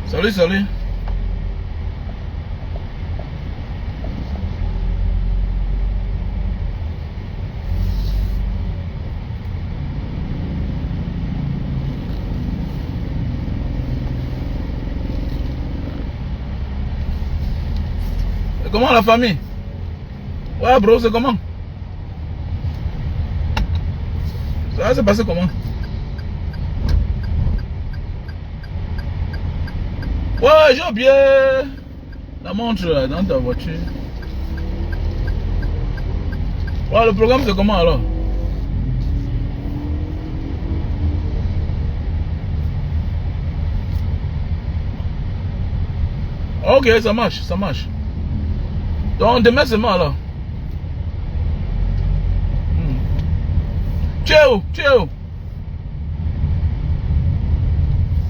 Salut, salut. Et comment la famille? Ouais bro, c'est comment? Ça s'est passé comment? Ouais, j'ai oublié la montre dans ta voiture. Ouais, le programme c'est comment alors? Ok, ça marche, ça marche. Donc demain c'est moi alors. Tu es où? Tu es où?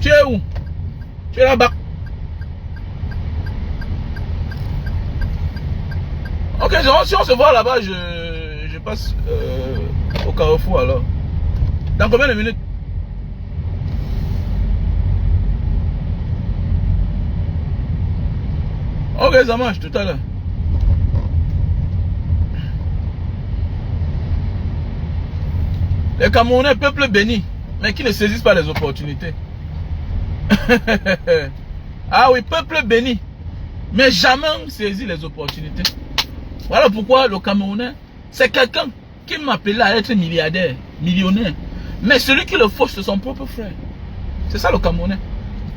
Tu es où? Tu es là-bas. Ok, si on se voit là-bas, je passe au carrefour alors. Dans combien de minutes? Ok, ça marche tout à l'heure. Les Camerounais, peuple béni, mais qui ne saisissent pas les opportunités. Ah oui, peuple béni, mais jamais on saisit les opportunités. Voilà pourquoi le Camerounais, c'est quelqu'un qui m'appelait à être milliardaire, millionnaire. Mais celui qui le fauche, c'est son propre frère. C'est ça le Camerounais.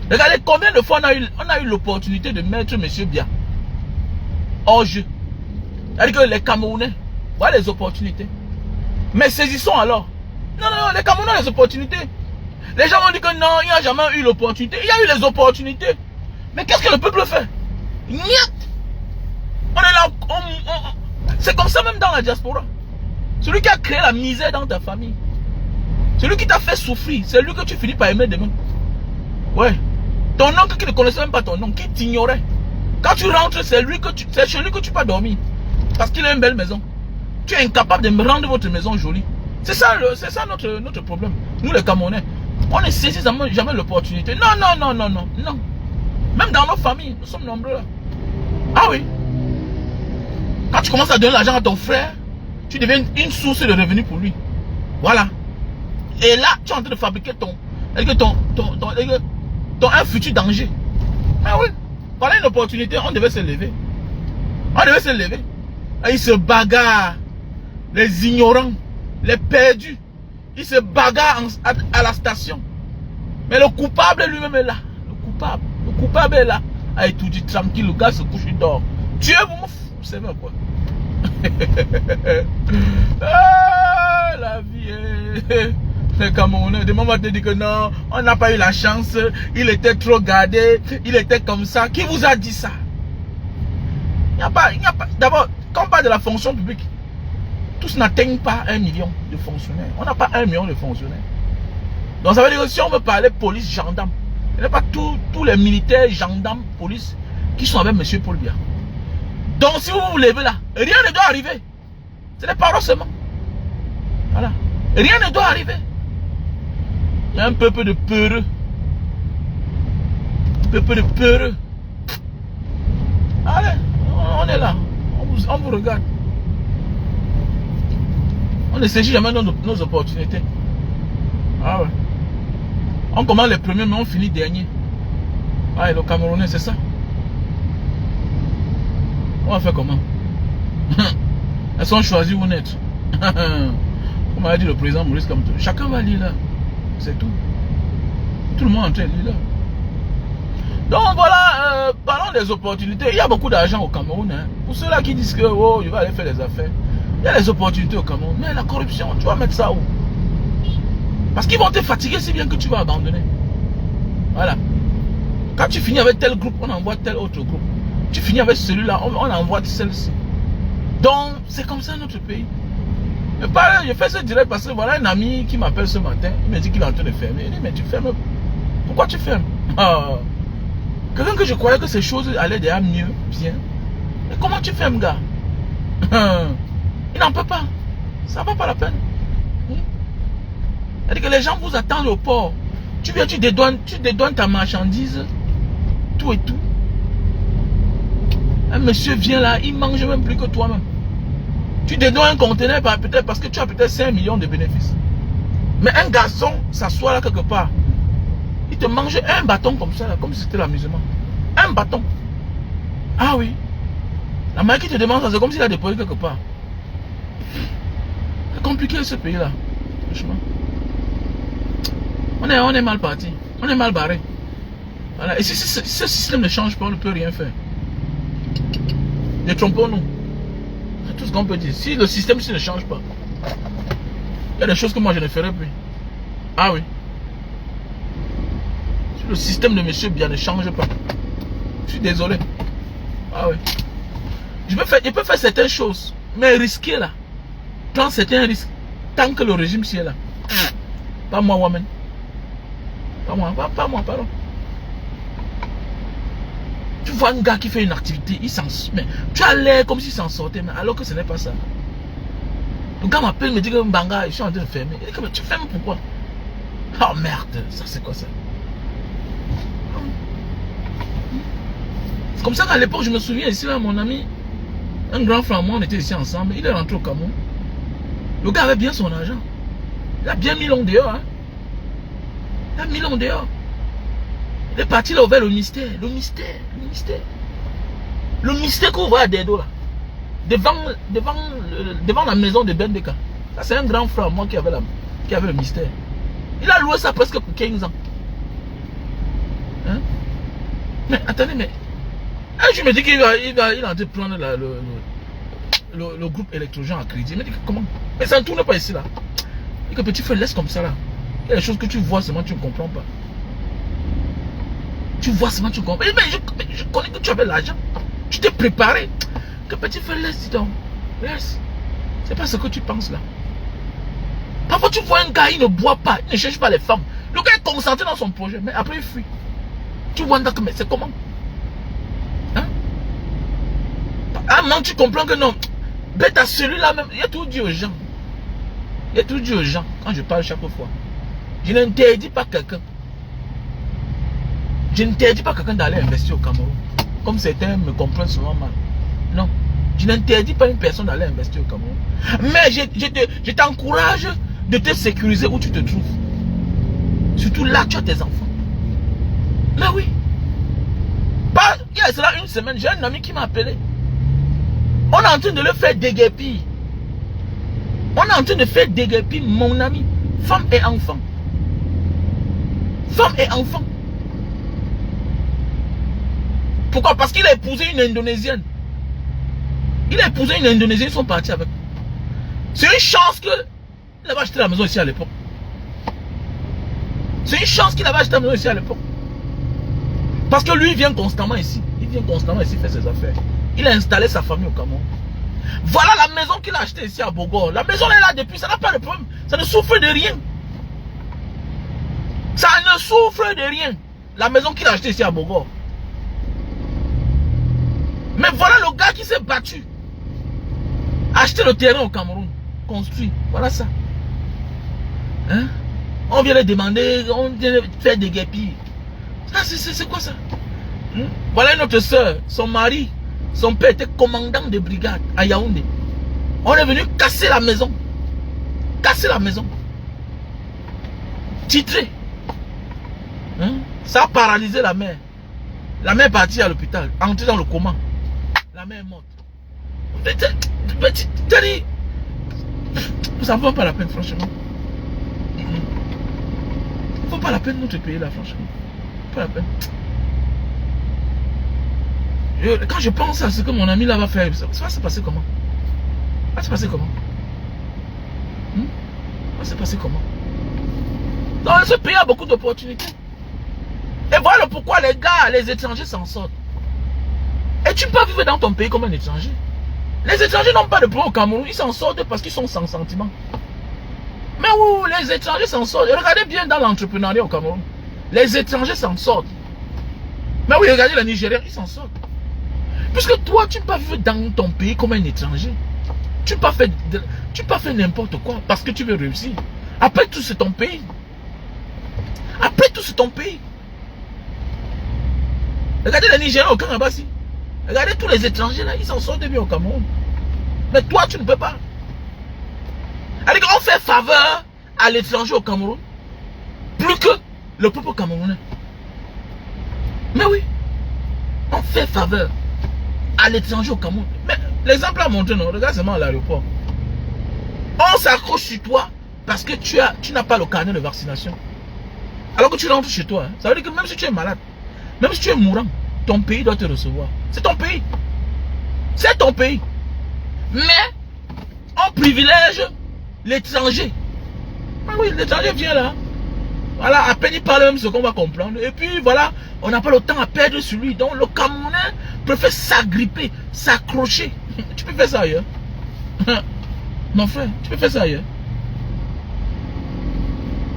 Regardez combien de fois on a eu l'opportunité de mettre M. Bia hors jeu. C'est-à-dire que les Camerounais, voilà les opportunités. Mais saisissons alors. Non, non, les Camerounais ont les opportunités. Les gens vont dire que non, il n'y a jamais eu l'opportunité. Il y a eu les opportunités. Mais qu'est-ce que le peuple fait? Niet. On est là. C'est comme ça même dans la diaspora. Celui qui a créé la misère dans ta famille, celui qui t'a fait souffrir, c'est lui que tu finis par aimer demain. Ouais. Ton oncle qui ne connaissait même pas ton nom, qui t'ignorait. Quand tu rentres, c'est chez lui que tu peux dormir. Parce qu'il a une belle maison. Tu es incapable de me rendre votre maison jolie. C'est ça notre problème. Nous les Camerounais, on ne saisit jamais l'opportunité. Non, non, non, non, non, non. Même dans nos familles, nous sommes nombreux là. Ah oui. Quand tu commences à donner l'argent à ton frère, tu deviens une source de revenus pour lui. Voilà. Et là, tu es en train de fabriquer un futur danger. Ah oui. Voilà une opportunité, on devait se lever. On devait se lever. Et ils se bagarrent. Les ignorants, les perdus. Ils se bagarrent à la station. Mais le coupable lui-même est là. Le coupable est là. Ah, il tout dit tranquille, le gars se couche, il dort. Tuez-vous, vous savez quoi? Ah, la vie est... Les Camerounais, demain on va te dire que non, on n'a pas eu la chance, il était trop gardé, il était comme ça. Qui vous a dit ça? Il n'y a pas, d'abord, quand on parle de la fonction publique, tous n'atteignent pas 1 million de fonctionnaires. On n'a pas 1 million de fonctionnaires. Donc ça veut dire que si on veut parler police, gendarme, il n'y a pas tous les militaires, gendarmes, police qui sont avec M. Paul Biya. Donc si vous vous levez là, rien ne doit arriver. C'est des paroles seulement. Voilà. Rien ne doit arriver. Il y a un peuple de peureux. Un peuple de peureux. Allez, on est là. On vous regarde. On ne saisit jamais nos opportunités. Ah ouais. On commence les premiers, mais on finit dernier. Ah, et le Camerounais, c'est ça. On va faire comment? Elles sont choisies ou net. Comme a dit le président Maurice Kamto. Chacun va lire là. C'est tout. Tout le monde est en train de lire là. Donc voilà, parlons des opportunités. Il y a beaucoup d'argent au Cameroun. Hein. Pour ceux-là qui disent que oh, je vais aller faire des affaires. Il y a des opportunités au Cameroun. Mais la corruption, tu vas mettre ça où? Parce qu'ils vont te fatiguer si bien que tu vas abandonner. Voilà. Quand tu finis avec tel groupe, on envoie tel autre groupe. Tu finis avec celui-là, on envoie celle-ci. Donc, c'est comme ça notre pays. Je fais ce direct parce que voilà un ami qui m'appelle ce matin. Il me dit qu'il est en train de fermer. Il dit, mais tu fermes. Pourquoi tu fermes? Quelqu'un que je croyais que ces choses allaient déjà mieux, bien. Mais comment tu fermes, gars? Il n'en peut pas. Ça va pas la peine. C'est-à-dire que les gens vous attendent au port. Tu viens, tu dédouanes ta marchandise. Tout et tout. Un monsieur vient là, il mange même plus que toi-même. Tu dédouanes un conteneur peut-être parce que tu as peut-être 5 millions de bénéfices. Mais un garçon s'assoit là quelque part. Il te mange un bâton comme ça, là, comme si c'était l'amusement. Un bâton. Ah oui. La mère qui te demande ça, c'est comme s'il a déposé quelque part. C'est compliqué ce pays-là. Franchement. On est mal parti. On est mal barré. Voilà. Et si ce système ne change pas, on ne peut rien faire. Ne trompons-nous. C'est tout ce qu'on peut dire. Si le système ne change pas, il y a des choses que moi je ne ferai plus. Ah oui. Si le système de monsieur bien ne change pas, je suis désolé. Ah oui. Il peut faire certaines choses, mais risquer là. Prendre certains risques. Tant que le régime est là. Pas moi, woman. Pas moi, pardon. Tu vois un gars qui fait une activité, il s'en sort. Tu as l'air comme s'il s'en sortait, mais alors que ce n'est pas ça. Le gars m'appelle, me dit que Mbanga, je suis en train de fermer. Il dit que mais tu fermes pourquoi? Oh merde, ça c'est quoi ça? C'est comme ça qu'à l'époque, je me souviens ici, là, mon ami, un grand frère, moi, on était ici ensemble, il est rentré au Cameroun. Le gars avait bien son argent. Il a bien mis l'on dehors. Hein. Il a mis l'on dehors. Il est parti, il a ouvert le mystère. Le mystère qu'on voit à Dedo là. Devant la maison de Bendeka. Ça c'est un grand frère moi qui avait le mystère. Il a loué ça presque pour 15 ans. Hein? Mais attendez, mais je me dis qu'il va en train de prendre le groupe électrogène à crédit. Il me dit comment? Mais ça ne tourne pas ici là. Et que petit frère laisse comme ça là. Il y a des choses que tu vois seulement tu ne comprends pas. Tu vois seulement tu comprends. Mais je connais que tu avais l'argent. Tu t'es préparé. Que petit frère laisse, dis donc. Laisse. C'est pas ce que tu penses là. Parfois tu vois un gars, il ne boit pas, il ne cherche pas les femmes. Le gars est concentré dans son projet, mais après il fuit. Tu vois que mais c'est comment? Hein? Ah non, tu comprends que non. Bête à celui-là même. Il y a tout dit aux gens. Il y a tout dit aux gens quand je parle chaque fois. Je n'interdis pas quelqu'un. Je n'interdis pas quelqu'un d'aller investir au Cameroun. Comme certains me comprennent souvent mal. Non. Je n'interdis pas une personne d'aller investir au Cameroun. Mais je t'encourage de te sécuriser où tu te trouves. Surtout là, tu as tes enfants. Mais oui. Il y a cela une semaine, j'ai un ami qui m'a appelé. On est en train de le faire déguerpir. On est en train de faire déguerpir mon ami. Femme et enfant. Femme et enfant. Pourquoi? Parce qu'il a épousé une Indonésienne. Il a épousé une Indonésienne, ils sont partis avec. C'est une chance que il avait acheté la maison ici à l'époque. C'est une chance qu'il avait acheté la maison ici à l'époque. Parce que lui, il vient constamment ici. Il vient constamment ici faire ses affaires. Il a installé sa famille au Cameroun. Voilà la maison qu'il a achetée ici à Bogor. La maison est là depuis, ça n'a pas de problème. Ça ne souffre de rien. Ça ne souffre de rien. La maison qu'il a achetée ici à Bogor. Mais voilà le gars qui s'est battu. Acheter le terrain au Cameroun. Construit. Voilà ça. Hein? On vient le demander. On vient faire des guépilles. C'est quoi ça? Voilà une autre soeur. Son mari. Son père était commandant de brigade à Yaoundé. On est venu casser la maison. cassé la maison. Titré. Hein? Ça a paralysé la mère. La mère est partie à l'hôpital, entrée dans le coma. La mère est morte. Ça ne vaut pas la peine, franchement. Ça ne vaut pas la peine notre pays là, franchement. Pas la peine. Quand je pense à ce que mon ami là va faire, ça va se passer comment? Ça va se passer comment? Ça va se passer comment? Dans ce pays, il y a beaucoup d'opportunités. Et voilà pourquoi les gars, les étrangers s'en sortent. Et tu peux vivre dans ton pays comme un étranger. Les étrangers n'ont pas de problème au Cameroun, ils s'en sortent parce qu'ils sont sans sentiment. Mais où les étrangers s'en sortent. Et regardez bien dans l'entrepreneuriat au Cameroun. Les étrangers s'en sortent. Mais oui, regardez les Nigériens, ils s'en sortent. Puisque toi, tu ne peux pas vivre dans ton pays comme un étranger. Tu ne peux pas faire n'importe quoi parce que tu veux réussir. Après tout, c'est ton pays. Après tout, c'est ton pays. Regardez les Nigériens au Kanabassi. Regardez tous les étrangers là, ils s'en sortent bien au Cameroun. Mais toi, tu ne peux pas. Alors on fait faveur à l'étranger au Cameroun plus que le peuple camerounais. Mais oui, on fait faveur à l'étranger au Cameroun. Mais l'exemple a montré, non? Regarde seulement à l'aéroport. On s'accroche sur toi parce que tu n'as pas le carnet de vaccination. Alors que tu rentres chez toi. Hein. Ça veut dire que même si tu es malade, même si tu es mourant, ton pays doit te recevoir. C'est ton pays. C'est ton pays. Mais on privilège l'étranger. Ah oui, l'étranger vient là. Voilà, à peine il parle même ce qu'on va comprendre. Et puis voilà, on n'a pas le temps à perdre sur lui. Donc le Camerounais préfère s'agripper, s'accrocher. Tu peux faire ça ailleurs. Mon frère, tu peux faire ça ailleurs.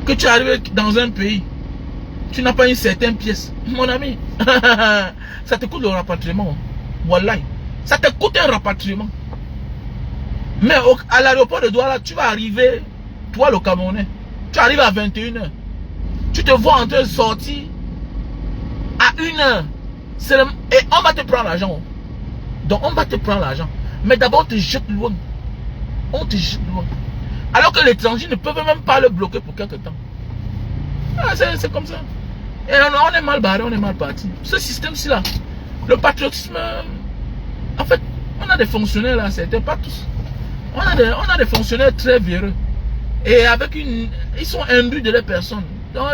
Que tu arrives dans un pays, tu n'as pas une certaine pièce. Mon ami, ça te coûte le rapatriement. Voilà. Ça te coûte un rapatriement. Mais à l'aéroport de Douala, tu vas arriver, toi le Camerounais, tu arrives à 21h. Tu te vois en train de sortir à 1h. Et on va te prendre l'argent. Donc on va te prendre l'argent. Mais d'abord on te jette loin. On te jette loin. Alors que l'étranger ne peut même pas le bloquer pour quelque temps. Ah, c'est comme ça. Et on est mal barré, on est mal parti. Ce système-ci là, le patriotisme, en fait, on a des fonctionnaires là, c'était pas tous. On a des fonctionnaires très véreux. Et avec ils sont imbus de leur personne. Donc,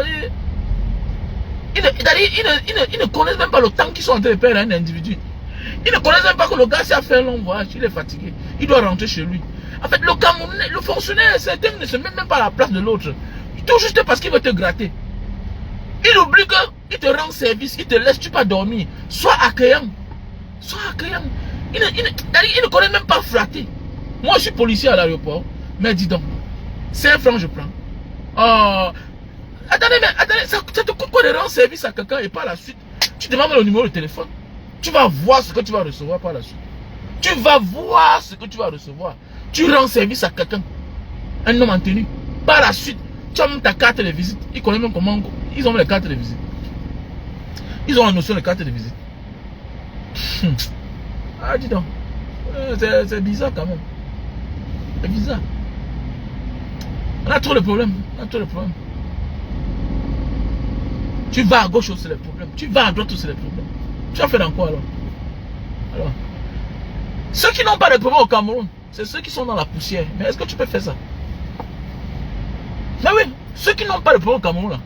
ils ne connaissent même pas le temps qu'ils sont en train de perdre un individu. Ils ne connaissent même pas que le gars s'est fait un long voyage, il est fatigué. Il doit rentrer chez lui. En fait, le fonctionnaire, certains ne se met même pas à la place de l'autre. Tout juste parce qu'il veut te gratter. Il oublie qu'il te rend service, il te laisse, tu pas dormir. Sois accueillant. Sois accueillant. Il ne connaît même pas flatter. Moi, je suis policier à l'aéroport. Mais dis donc, 5 francs je prends. Oh, attendez, ça te coûte quoi de rendre service à quelqu'un et par la suite, tu demandes le numéro de téléphone. Tu vas voir ce que tu vas recevoir par la suite. Tu vas voir ce que tu vas recevoir. Tu rends service à quelqu'un, un homme en tenue. Par la suite, tu as même ta carte de visite. Ils connaissent même comment. Ils ont les cartes de visite. Ils ont la notion de carte de visite. Ah, dis donc. C'est bizarre quand même. C'est bizarre. On a trop de problèmes. On a trop de problèmes. Tu vas à gauche, c'est les problèmes. Tu vas à droite, c'est les problèmes. Tu as fait dans quoi alors? Ceux qui n'ont pas de problème au Cameroun, c'est ceux qui sont dans la poussière. Mais est-ce que tu peux faire ça? Mais oui, ceux qui n'ont pas de problème au Cameroun, là,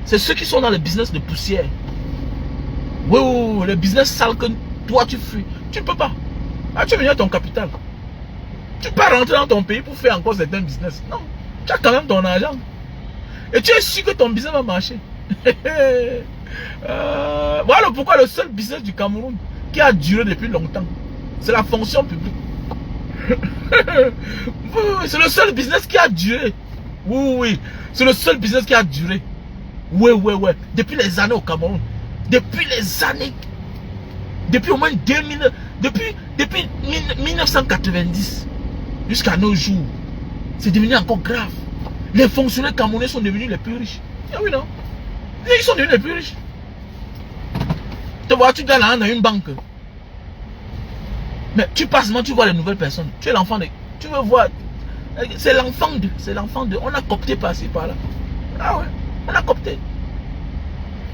c'est ceux qui sont dans le business de poussière. Oui, le business sale que toi tu fuis. Tu ne peux pas. Ah, tu veux venir ton capital. Tu peux pas rentrer dans ton pays pour faire encore certains business. Non, tu as quand même ton argent. Et tu es sûr que ton business va marcher. Voilà pourquoi le seul business du Cameroun qui a duré depuis longtemps, c'est la fonction publique. C'est le seul business qui a duré. Oui, c'est le seul business qui a duré. Oui. Depuis les années au Cameroun. Depuis les années. Depuis au moins 2000. Depuis 1990. Jusqu'à nos jours. C'est devenu encore grave. Les fonctionnaires camerounais sont devenus les plus riches. Ah oui, non? Ils sont devenus les plus riches. Tu vois, tu dois là dans une banque. Mais tu passes, tu vois les nouvelles personnes. Tu es l'enfant de... Tu veux voir... C'est l'enfant de. On a coopté par-ci, par-là. Ah ouais, on a coopté.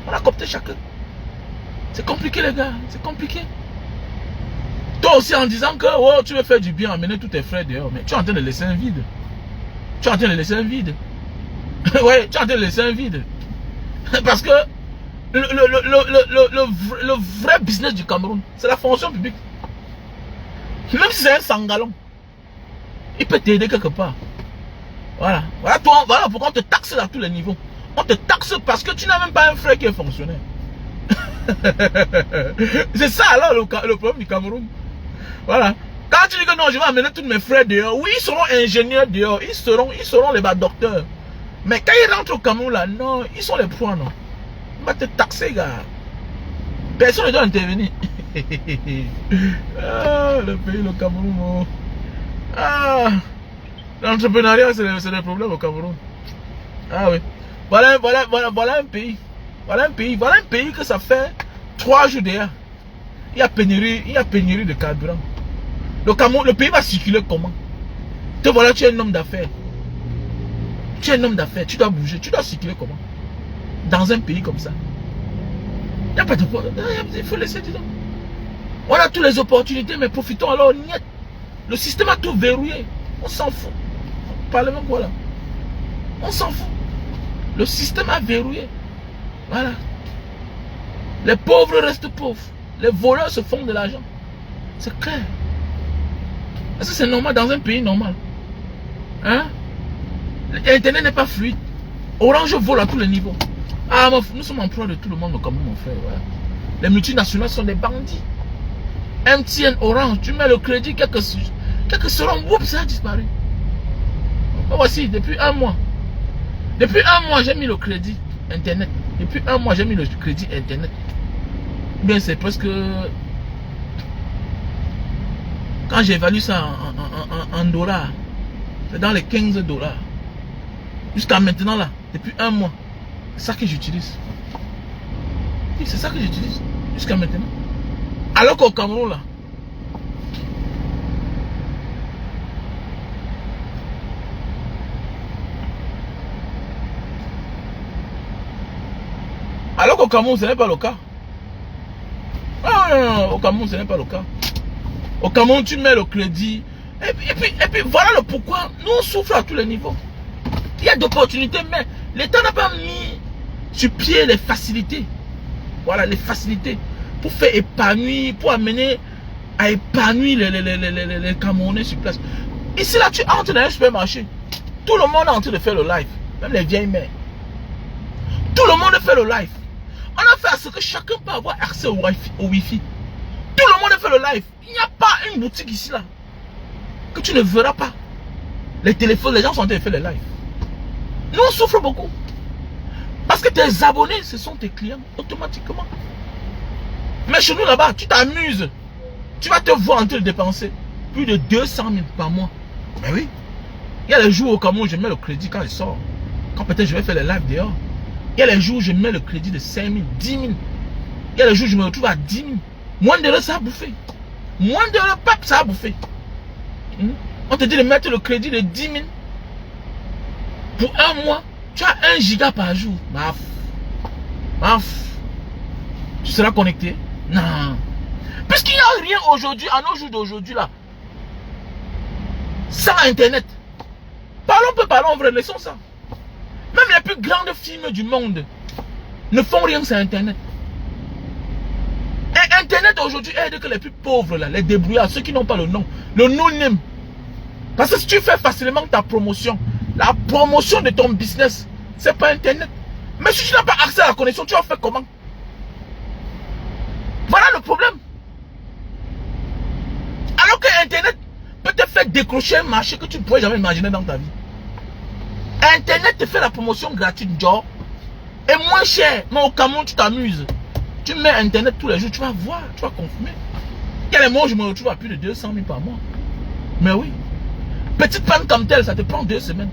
On a coopté chacun. C'est compliqué les gars, c'est compliqué. Toi aussi en disant que oh, tu veux faire du bien, amener tous tes frères dehors, mais tu es en train de laisser un vide. Tu es en train de laisser un vide. Ouais, tu es en train de laisser un vide. Parce que le vrai business du Cameroun, c'est la fonction publique. Même si c'est un sangalon, il peut t'aider quelque part. Voilà. Voilà pourquoi on te taxe à tous les niveaux. On te taxe parce que tu n'as même pas un frère qui est fonctionnaire. C'est ça alors le problème du Cameroun. Voilà. Quand tu dis que non, je vais amener tous mes frères dehors, oui, ils seront ingénieurs dehors, ils seront les docteurs. Mais quand ils rentrent au Cameroun là, non, ils sont les points, non. On va te taxer, gars. Personne ne doit intervenir. Ah, le pays, le Cameroun. Oh. Ah, l'entrepreneuriat, c'est le problème au Cameroun. Ah oui. Voilà un pays. Voilà un pays que ça fait 3 jours déjà. Il y a pénurie de carburant. Le Cameroun, le pays va circuler comment? Te voilà, tu es un homme d'affaires. Tu es un homme d'affaires, tu dois bouger, tu dois circuler comment? Dans un pays comme ça. Il n'y a pas de problème. Il faut laisser, disons. On a toutes les opportunités, mais profitons alors, niet. Le système a tout verrouillé. On s'en fout. Parlez même quoi là? On s'en fout. Le système a verrouillé. Voilà. Les pauvres restent pauvres. Les voleurs se font de l'argent. C'est clair. Est-ce que c'est normal dans un pays normal? Hein? Internet n'est pas fluide. Orange vole à tous les niveaux. Ah, nous sommes en proie de tout le monde comme mon frère. Voilà. Les multinationales sont des bandits. MTN, Orange, tu mets le crédit, quelques secondes, oups, ça a disparu. Voici, depuis un mois. Depuis un mois, j'ai mis le crédit Internet. Depuis un mois, j'ai mis le crédit Internet. Bien, c'est presque... Quand j'évalue ça en dollars, c'est dans les 15 dollars. Jusqu'à maintenant, là, depuis un mois. C'est ça que j'utilise. Oui, c'est ça que j'utilise. Jusqu'à maintenant. Alors qu'au Cameroun, là, alors qu'au Cameroun, ce n'est pas le cas. Ah, non, au Cameroun, ce n'est pas le cas. Au Cameroun, tu mets le crédit. Et puis voilà le pourquoi. Nous, on souffre à tous les niveaux. Il y a d'opportunités, mais l'État n'a pas mis sur pied les facilités. Voilà, les facilités. Pour faire épanouir, pour amener à épanouir les Camerounais sur place. Ici, là, tu entres dans un supermarché. Tout le monde est en train de faire le live. Même les vieilles mères. Tout le monde fait le live. On a fait à ce que chacun peut avoir accès au Wi-Fi. Tout le monde fait le live. Il n'y a pas une boutique ici là que tu ne verras pas. Les téléphones, les gens sont en train de faire les lives. Nous on souffre beaucoup. Parce que tes abonnés, ce sont tes clients automatiquement. Mais chez nous là-bas, tu t'amuses. Tu vas te voir en train de dépenser plus de 200 000 par mois. Mais oui. Il y a les jours au Cameroun où je mets le crédit quand il sort. Quand peut-être je vais faire les lives dehors. Il y a les jours où je mets le crédit de 5 000, 10 000. Il y a les jours où je me retrouve à 10 000. Moins de l'heure, ça a bouffé. Moins de l'heure, pap, ça a bouffé. On te dit de mettre le crédit de 10 000. Pour un mois, tu as 1 giga par jour. Maf. Tu seras connecté? Non. Puisqu'il n'y a rien aujourd'hui, à nos jours d'aujourd'hui là, sans Internet. Parlons vrai, laissons ça. Même les plus grandes firmes du monde ne font rien sans Internet. Et Internet aujourd'hui aide que les plus pauvres, là, les débrouillards, ceux qui n'ont pas le nom, le no-name. Parce que si tu fais facilement ta promotion, la promotion de ton business, c'est pas Internet. Mais si tu n'as pas accès à la connexion, tu vas faire comment? Voilà le problème. Alors que Internet peut te faire décrocher un marché que tu ne pourrais jamais imaginer dans ta vie. Internet te fait la promotion gratuite, genre, et moins cher. Mais au Cameroun, tu t'amuses. Tu mets Internet tous les jours, tu vas voir, tu vas confirmer. Il y a les mois où je me retrouve à plus de 200 000 par mois. Mais oui. Petite panne comme telle, ça te prend 2 semaines.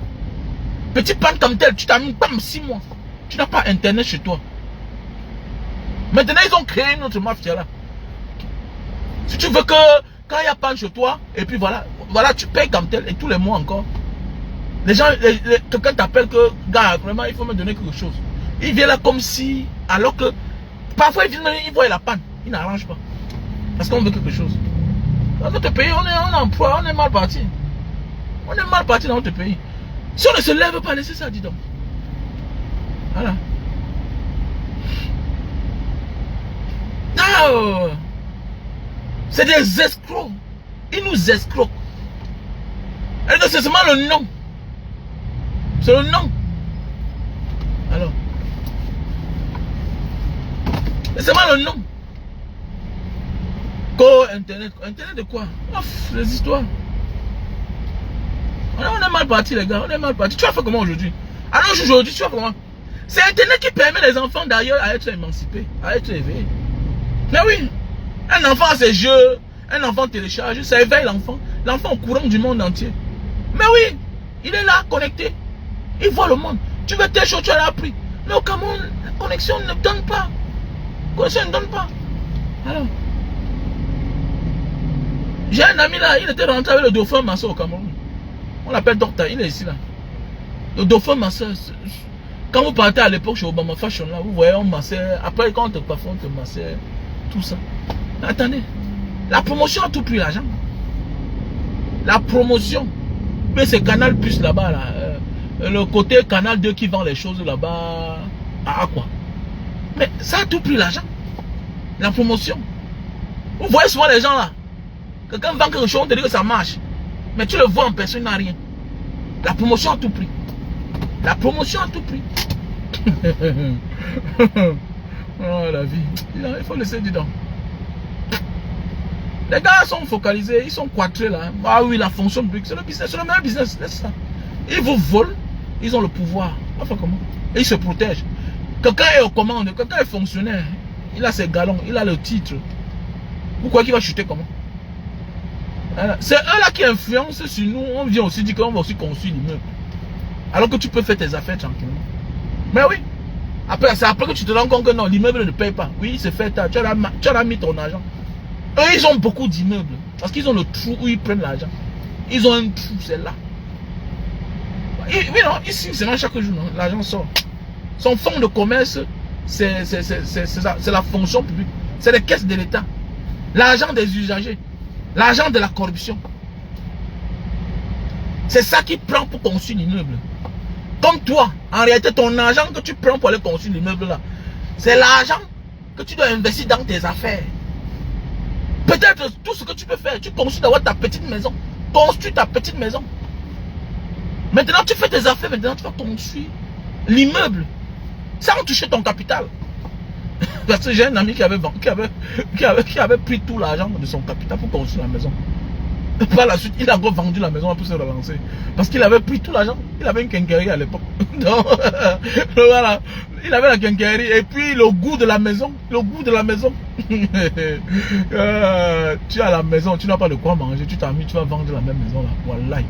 Petite panne comme telle, tu t'amuses, bam, 6 mois. Tu n'as pas Internet chez toi. Maintenant, ils ont créé une autre mafia là. Si tu veux que, quand il y a panne chez toi, et puis voilà, tu payes comme tel, et tous les mois encore, Les gens, quelqu'un t'appelle que, gars, vraiment, il faut me donner quelque chose. Il vient là comme si, alors que, parfois, il voit la panne. Il n'arrange pas. Parce qu'on veut quelque chose. Dans notre pays, on est en emploi, on est mal parti. On est mal parti dans notre pays. Si on ne se lève pas, laissez ça, dis donc. Voilà. Ah, c'est des escrocs. Ils nous escroquent. C'est seulement le nom. C'est le nom. Alors. C'est seulement le nom. Internet. Internet de quoi? Ouf, les histoires. On est mal parti, les gars. On est mal parti. Tu vas faire comment aujourd'hui? Alors aujourd'hui, tu vas faire comment? C'est Internet qui permet les enfants d'ailleurs à être émancipés, à être éveillés. Mais oui, un enfant a ses jeux, un enfant télécharge, ça éveille l'enfant. L'enfant au courant du monde entier. Mais oui, il est là, connecté. Il voit le monde. Tu veux telle chose, tu as appris. Mais au Cameroun, la connexion ne donne pas. La connexion ne donne pas. Alors. J'ai un ami là, il était rentré avec le dauphin masseur au Cameroun. On l'appelle Docteur, il est ici là. Le dauphin masseur. Quand vous partez à l'époque chez Obama Fashion là, vous voyez on massait. Après quand on te parfum, on te massait. Tout ça. Mais attendez. La promotion a tout pris l'argent. La promotion. Mais c'est Canal Plus là-bas là. Le côté Canal 2 qui vend les choses là-bas. Ah quoi. Mais ça a tout pris l'argent. La promotion. Vous voyez souvent les gens là. Quelqu'un vend quelque chose, on te dit que ça marche. Mais tu le vois en personne, il n'a rien. La promotion a tout pris. La promotion a tout pris. Oh la vie. Il faut laisser dedans. Les gars sont focalisés, ils sont quadrés là. Ah oui, la fonction publique, c'est le business, c'est le meilleur business. Laisse ça. Ils vous volent, ils ont le pouvoir. Enfin comment? Et ils se protègent. Quelqu'un est aux commandes, quelqu'un est fonctionnaire. Il a ses galons, il a le titre. Vous croyez qu'il va chuter comment? C'est eux là qui influencent sur nous. On vient aussi dire qu'on va aussi construire l'immeuble. Alors que tu peux faire tes affaires tranquillement. Mais oui. Après, c'est après que tu te rends compte que non, l'immeuble ne paye pas. Oui, c'est fait. Tu as mis ton argent. Eux, ils ont beaucoup d'immeubles. Parce qu'ils ont le trou où ils prennent l'argent. Ils ont un trou, c'est là. Oui, non, ici, c'est là chaque jour. L'argent sort. Son fonds de commerce, c'est la fonction publique. C'est les caisses de l'État. L'argent des usagers. L'argent de la corruption. C'est ça qui prend pour construire l'immeuble. Comme toi, en réalité, ton argent que tu prends pour aller construire l'immeuble là, c'est l'argent que tu dois investir dans tes affaires. Peut-être tout ce que tu peux faire, tu construis d'avoir ta petite maison. Construis ta petite maison. Maintenant, tu fais tes affaires, maintenant tu vas construire l'immeuble sans toucher ton capital. Parce que j'ai un ami qui avait pris tout l'argent de son capital pour construire la maison. Et par la suite, il a encore vendu la maison pour se relancer. Parce qu'il avait pris tout l'argent. Il avait une quincaillerie à l'époque. Donc, voilà. Il avait la quincaillerie. Et puis, le goût de la maison. Le goût de la maison. Tu as la maison, tu n'as pas de quoi manger. Tu t'as mis, tu vas vendre la même maison là. Voilà.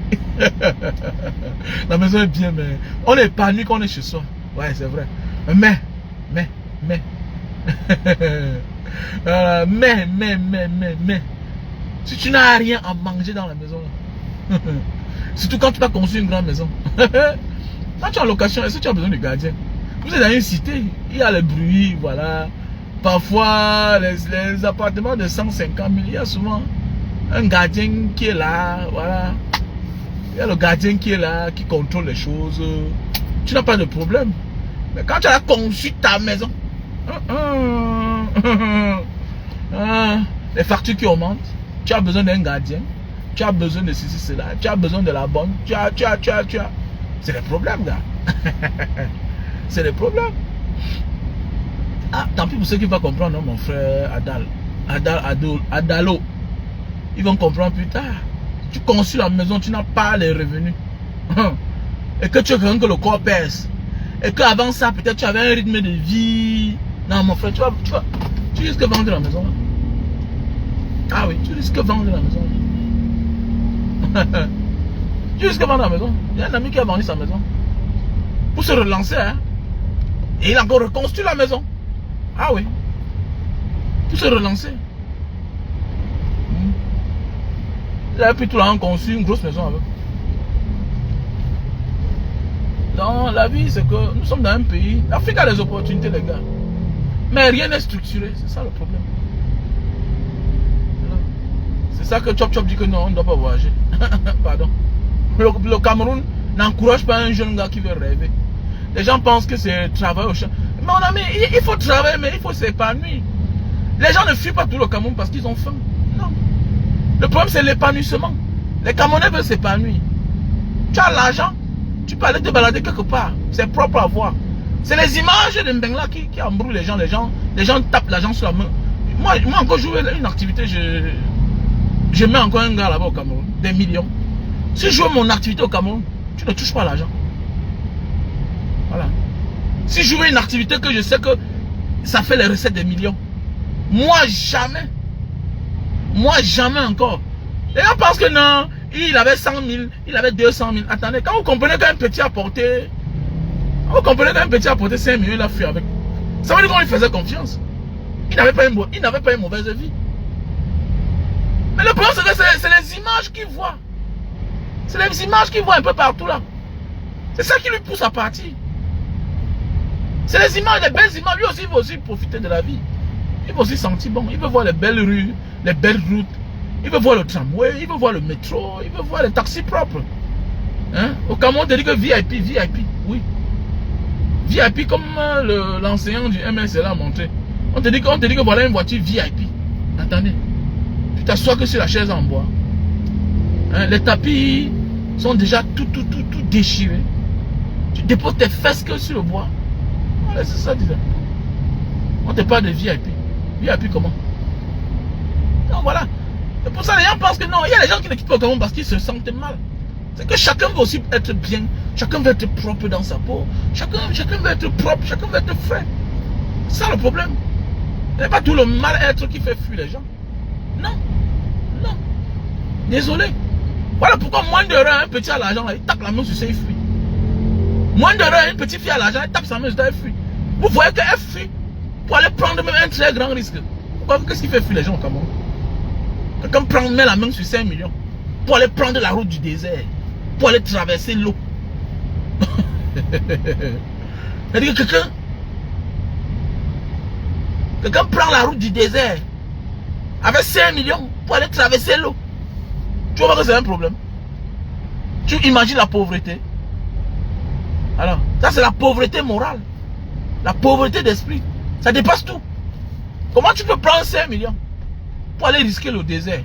La maison est bien, mais on est épanoui quand on est chez soi. Ouais, c'est vrai. Mais. Si tu n'as rien à manger dans la maison, surtout quand tu as construit une grande maison, quand tu es en location, est-ce que tu as besoin de gardien? Vous êtes dans une cité, il y a le bruit, voilà. Parfois, les appartements de 150 000, il y a souvent un gardien qui est là, voilà. Il y a le gardien qui est là, qui contrôle les choses. Tu n'as pas de problème. Mais quand tu as conçu ta maison, les factures qui augmentent, tu as besoin d'un gardien, tu as besoin de ceci, cela, tu as besoin de la bonne, tu as. C'est des problèmes, gars. C'est des problèmes. Ah, tant pis pour ceux qui vont comprendre, non, mon frère Adalo. Ils vont comprendre plus tard. Tu construis la maison, tu n'as pas les revenus. Et que tu as que le corps pèse. Et qu'avant ça, peut-être tu avais un rythme de vie. Non, mon frère, tu risques de vendre la maison. Là. Ah oui, tu risques de vendre la maison. Tu risques de vendre la maison. Il y a un ami qui a vendu sa maison. Pour se relancer, hein. Et il a encore reconstruit la maison. Ah oui. Pour se relancer. Il a pris tout l'argent, construit une grosse maison avec. dans la vie, c'est que nous sommes dans un pays. L'Afrique a des opportunités, les gars. Mais rien n'est structuré. C'est ça le problème. C'est ça que Chop Chop dit que non, on ne doit pas voyager. Pardon. Le Cameroun n'encourage pas un jeune gars qui veut rêver. Les gens pensent que c'est travailler au champ. Mon ami, il faut travailler, mais il faut s'épanouir. Les gens ne fuient pas tout le Cameroun parce qu'ils ont faim. Non. Le problème, c'est l'épanouissement. Les Camerounais veulent s'épanouir. Tu as l'argent, tu peux aller te balader quelque part. C'est propre à voir. C'est les images de Mbengla qui embrouillent les gens. Les gens tapent l'argent sur la main. Moi encore, je joue une activité, je mets encore un gars là-bas au Cameroun. Des millions. Si je joue mon activité au Cameroun, tu ne touches pas l'argent. Voilà. Si je joue une activité que je sais que ça fait les recettes des millions. Moi, jamais. Moi, jamais encore. Les gens pensent que non, il avait 100 000, il avait 200 000. Attendez, quand vous comprenez qu'un petit a porté, 5 millions, il a fui avec. Ça veut dire qu'on lui faisait confiance. Il n'avait pas une mauvaise vie. Mais le problème, c'est que c'est les images qu'il voit. C'est les images qu'il voit un peu partout là. C'est ça qui lui pousse à partir. C'est les images, les belles images. Lui aussi, il veut aussi profiter de la vie. Il veut aussi sentir bon. Il veut voir les belles rues, les belles routes. Il veut voir le tramway, il veut voir le métro, il veut voir les taxis propres. Hein? Au Cameroun, on te dit que VIP, oui. VIP comme l'enseignant du MS l'a montré. On te dit que voilà une voiture VIP. Attendez. Tu t'assois que sur la chaise en bois. Hein? Les tapis sont déjà tout déchirés. Tu déposes tes fesses que sur le bois. Voilà, c'est ça, disais. On te parle de VIP. VIP comment? Donc voilà. C'est pour ça que les gens pensent que non, il y a des gens qui ne quittent pas le Cameroun parce qu'ils se sentent mal. C'est que chacun veut aussi être bien, chacun veut être propre dans sa peau, chacun veut être propre, chacun veut être frais. C'est ça le problème. Ce n'est pas tout le mal-être qui fait fuir les gens. Non. Non. Désolé. Voilà pourquoi moins de rien, un petit à l'argent, il tape la main sur ça, il fuit. Moins de rien, une petite fille à l'argent, elle tape sa main sur ça, elle fuit. Vous voyez qu'elle fuit pour aller prendre même un très grand risque. Pourquoi? Qu'est-ce qui fait fuir les gens au Cameroun? Quelqu'un met la main sur 5 millions pour aller prendre la route du désert, pour aller traverser l'eau. C'est-à-dire que quelqu'un prend la route du désert avec 5 millions pour aller traverser l'eau. Tu vois que c'est un problème. Tu imagines la pauvreté. Alors, ça c'est la pauvreté morale. La pauvreté d'esprit. Ça dépasse tout. Comment tu peux prendre 5 millions pour aller risquer le désert?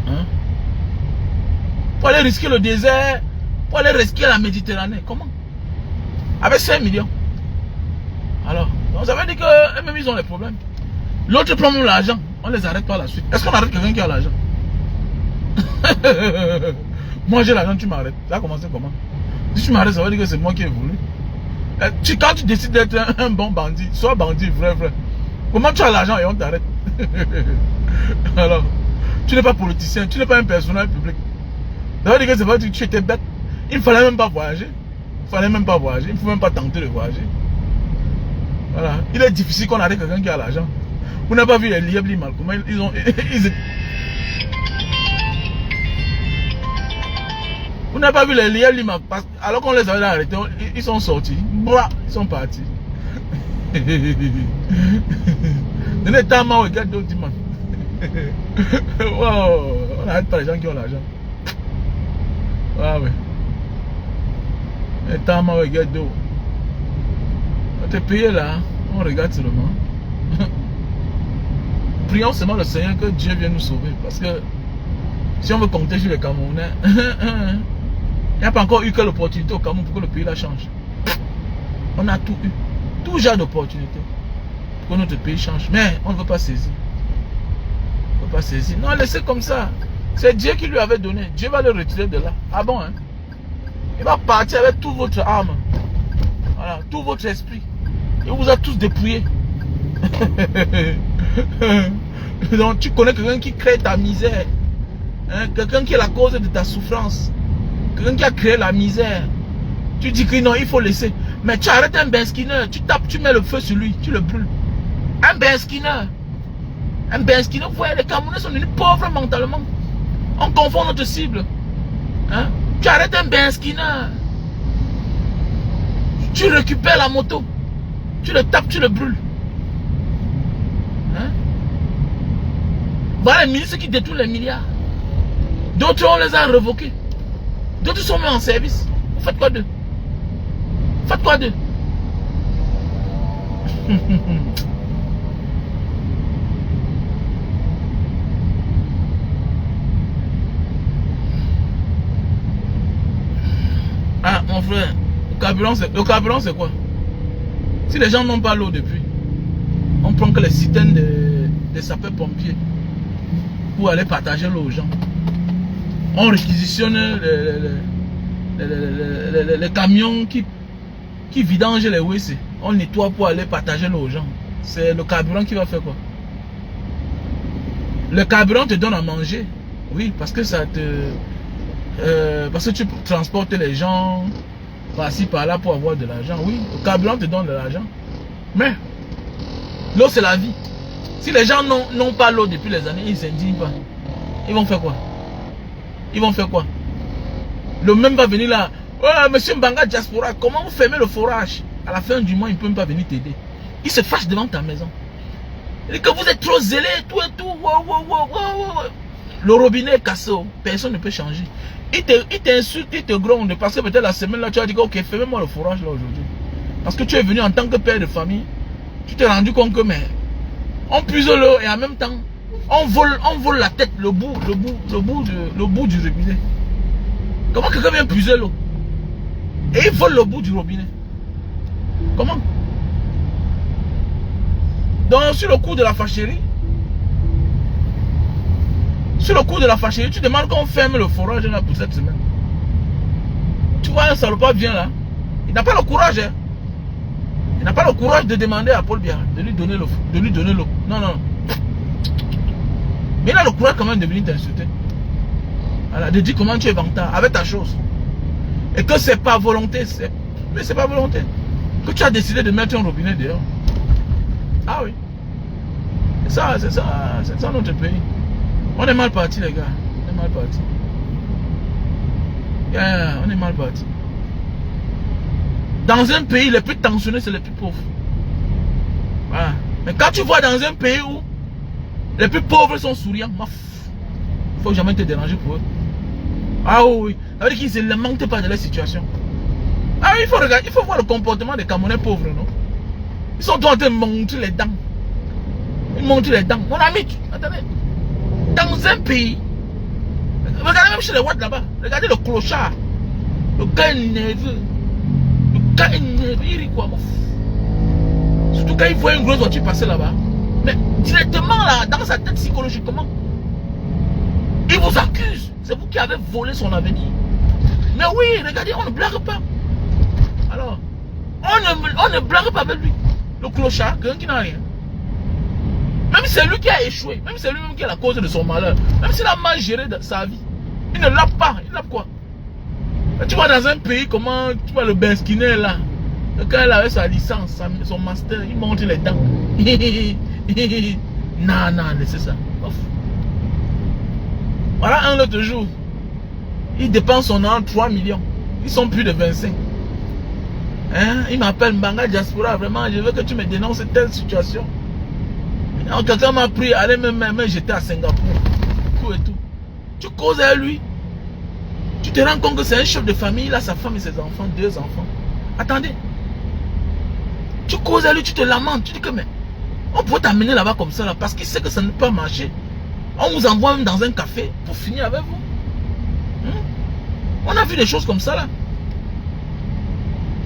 Hein? Pour aller risquer le désert, pour aller risquer la Méditerranée. Comment? Avec 5 millions. Alors, ça veut dire qu'eux-mêmes ils ont des problèmes. L'autre prend même l'argent, on les arrête par la suite. Est-ce qu'on arrête quelqu'un qui a l'argent? Moi j'ai l'argent, tu m'arrêtes. Ça a commencé comment? Si tu m'arrêtes, ça veut dire que c'est moi qui ai voulu. Quand tu décides d'être un bon bandit, sois bandit, vrai. Comment tu as l'argent et on t'arrête? Alors, tu n'es pas politicien, tu n'es pas un personnage public. Ça veut dire que c'est pas que tu étais bête. Il ne fallait même pas voyager. Il ne faut même pas tenter de voyager. Voilà. Il est difficile qu'on arrête quelqu'un qui a l'argent. Vous n'avez pas vu les lièvres mal. Comment ils ont... Vous n'avez pas vu les lièvres alors qu'on les avait arrêtés, ils sont sortis. Ils sont partis. Donnez tellement au gars d'autres dimanche. Wow, on n'arrête pas les gens qui ont l'argent. Ah ouais. Tellement au gars d'eau. On te paye là, on regarde seulement. Prions seulement le Seigneur que Dieu vienne nous sauver. Parce que si on veut compter sur les Camerounais, il n'y a pas encore eu que l'opportunité au Cameroun pour que le pays la change. On a tout eu. Tout genre d'opportunité pour que notre pays change. Mais on ne veut pas saisir. On ne veut pas saisir. Non, laissez comme ça. C'est Dieu qui lui avait donné. Dieu va le retirer de là. Ah bon, hein? Il va partir avec toute votre âme. Voilà, tout votre esprit. Il vous a tous dépouillés. Donc tu connais quelqu'un qui crée ta misère. Hein? Quelqu'un qui est la cause de ta souffrance. Quelqu'un qui a créé la misère. Tu dis que non, il faut laisser. Mais tu arrêtes un benskineur, tu tapes, tu mets le feu sur lui, tu le brûles. Un benskineur. Un benskineur, vous voyez, les Camerounais sont devenus pauvres mentalement. On confond notre cible. Hein? Tu arrêtes un Ben Skinner. Tu récupères la moto. Tu le tapes, tu le brûles. Hein? Voilà les ministres qui détournent les milliards. D'autres, on les a révoqués. D'autres sont mis en service. Vous faites quoi d'eux? Faites quoi d'eux? Ah, mon frère, le carburant c'est quoi? Si les gens n'ont pas l'eau depuis, on prend que les citernes des sapeurs-pompiers pour aller partager l'eau aux gens. On réquisitionne les camions qui vidangent les WC. On nettoie pour aller partager l'eau aux gens. C'est le carburant qui va faire quoi? Le carburant te donne à manger. Oui, parce que ça te... parce que tu transportes les gens par-ci par-là pour avoir de l'argent. Oui, le carburant te donne de l'argent. Mais l'eau c'est la vie. Si les gens n'ont pas l'eau depuis les années, ils ne s'indignent pas. Ils vont faire quoi? Ils vont faire quoi? Le même va venir là. Oh, monsieur Mbanga Diaspora, comment vous fermez le forage? À la fin du mois, il ne peut même pas venir t'aider. Il se fâche devant ta maison. Il dit que vous êtes trop zélé, tout et tout. Le robinet est cassé. Personne ne peut changer. Il t'insulte, il te gronde. Parce que peut-être la semaine là, tu as dit ok, fermez-moi le forage là aujourd'hui. Parce que tu es venu en tant que père de famille. Tu t'es rendu compte que mais on puise l'eau et en même temps on vole la tête, le bout du robinet. Comment quelqu'un vient puiser l'eau et il vole le bout du robinet? Comment? Donc sur le coup de la fâcherie, tu demandes qu'on ferme le forage là pour cette semaine. Tu vois un salopard vient là, il n'a pas le courage hein. Il n'a pas le courage de demander à Paul Biya de lui donner l'eau. Non, non. Mais il a le courage quand même de venir t'insulter. Voilà, de dire comment tu es vantard avec ta chose. Et que c'est pas volonté. Mais c'est pas volonté. Que tu as décidé de mettre un robinet dehors. Ah oui. C'est ça notre pays. On est mal parti les gars. On est mal parti. Yeah, on est mal parti. Dans un pays, les plus tensionnés, c'est les plus pauvres. Voilà. Mais quand tu vois dans un pays où les plus pauvres sont souriants, il ne faut jamais te déranger pour eux. Ah oui, ça veut dire qu'ils ne lamentent pas de leur situation. Ah oui, il faut voir le comportement des Camerounais pauvres, non? Ils sont en train de montrer les dents. Ils montrent les dents. Mon ami, attendez. Dans un pays, regardez même chez les Ouads là-bas, regardez le clochard. Le gars nerveux. Il rit quoi, surtout quand il voit une grosse voiture passer là-bas. Mais directement là, dans sa tête psychologiquement, il vous accuse. C'est vous qui avez volé son avenir. Mais oui, regardez, on ne blague pas. Alors, on ne blague pas avec lui. Le clochard, quelqu'un qui n'a rien. Même si c'est lui qui a échoué, même si c'est lui-même qui est la cause de son malheur, même s'il a mal géré sa vie, il ne l'a pas. Il l'a quoi? Tu vois dans un pays comment, tu vois le Ben Skinner là, quand il avait sa licence, son master, il monte les dents. Non, laissez ça. Voilà un autre jour, il dépense son an 3 millions. Ils sont plus de 25. Hein? Il m'appelle Mbanga Diaspora, vraiment, je veux que tu me dénonces telle situation. Quelqu'un m'a pris, allez me jeter à Singapour. Tout et tout. Tu causes à lui. Tu te rends compte que c'est un chef de famille, il a sa femme et ses enfants, 2 enfants. Attendez. Tu causes à lui, tu te lamentes, tu dis que mais on pourrait t'amener là-bas comme ça là, parce qu'il sait que ça ne peut pas marcher. On vous envoie même dans un café pour finir avec vous. On a vu des choses comme ça là.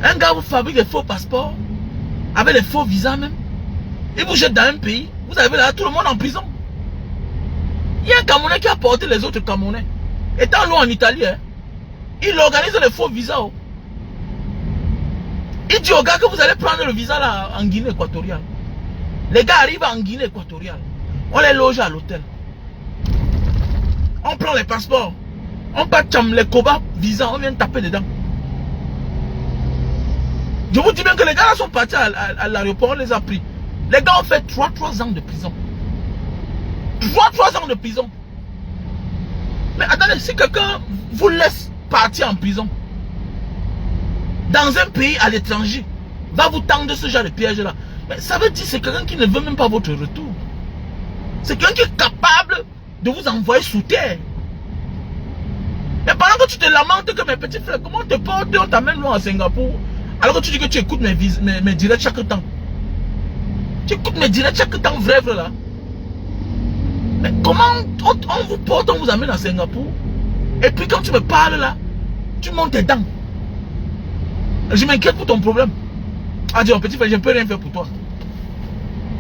Un gars vous fabrique des faux passeports, avec des faux visas même. Il vous jette dans un pays, vous avez là tout le monde en prison. Il y a un Camerounais qui a porté les autres Camerounais. Étant loin en Italie, hein, il organise les faux visas. Il dit aux gars que vous allez prendre le visa là en Guinée équatoriale. Les gars arrivent en Guinée équatoriale. On les loge à l'hôtel. On prend les passeports. On bat les cobas visa, on vient taper dedans. Je vous dis bien que les gars là sont partis à l'aéroport, on les a pris. Les gars ont fait 3 ans de prison. 3 ans de prison. Mais attendez, si quelqu'un vous laisse partir en prison. Dans un pays à l'étranger, va vous tendre ce genre de piège-là. Mais ça veut dire que c'est quelqu'un qui ne veut même pas votre retour. C'est quelqu'un qui est capable de vous envoyer sous terre. Mais pendant que tu te lamentes que mes petits frères, comment te portes, on t'amène loin à Singapour, alors que tu dis que tu écoutes mes directs chaque temps. Tu écoutes mes directs chaque temps, vrai là. Mais comment on vous porte, on vous amène à Singapour, et puis quand tu me parles là, tu montes tes dents. Je m'inquiète pour ton problème. Ah, dis, mon petit frère, je ne peux rien faire pour toi.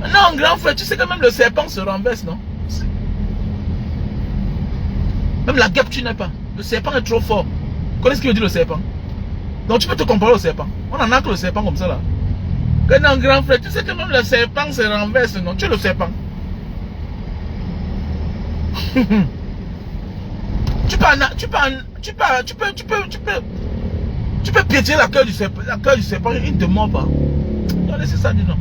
Non, grand frère, tu sais que même le serpent se renverse, non? Même la guêpe, tu n'es pas. Le serpent est trop fort. Tu connais ce qu'il veut dire le serpent? Donc tu peux te comparer au serpent. On en a que le serpent comme ça là. Que non, grand frère, tu sais que même le serpent se renverse, non? Tu es le serpent. Tu peux piétiner la queue du serpent, il ne te mord pas. C'est ça, dis non.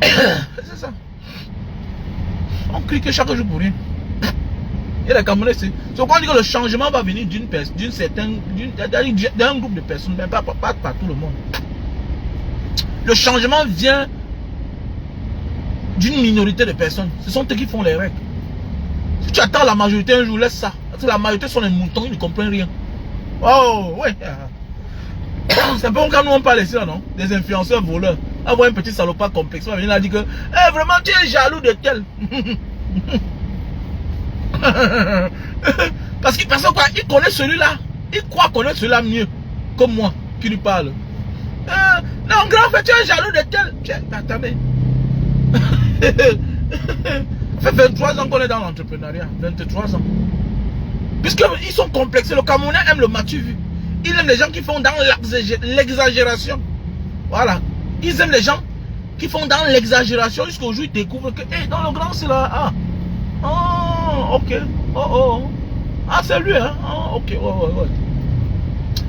C'est ça. On clique chaque jour pour rien. Et les Camerounais, c'est pourquoi on dit que le changement va venir d'un groupe de personnes, mais pas tout le monde. Le changement vient d'une minorité de personnes. Ce sont eux qui font les règles. Si tu attends la majorité un jour, laisse ça. Parce que la majorité sont les moutons, ils ne comprennent rien. Oh, ouais. C'est un peu comme nous on parle ici, non? Des influenceurs voleurs. Avoir un petit salopard complexe. Il a dit que, hey, vraiment, tu es jaloux de tel. Parce qu'il connaît celui-là. Il croit connaître celui-là mieux que moi qui lui parle. Non, grand frère, tu es jaloux de tel. Attendez. Ça fait 23 ans qu'on est dans l'entrepreneuriat. 23 ans. Puisqu'ils sont complexés. Le Camerounais aime le matu vu. Il aime les gens qui font dans l'exagération. Voilà. Ils aiment les gens qui font dans l'exagération jusqu'au jour où ils découvrent que, hey, dans le grand, c'est là. Ah. Oh, ok. Oh. Ah, c'est lui, hein. Oh, ok. Ouais.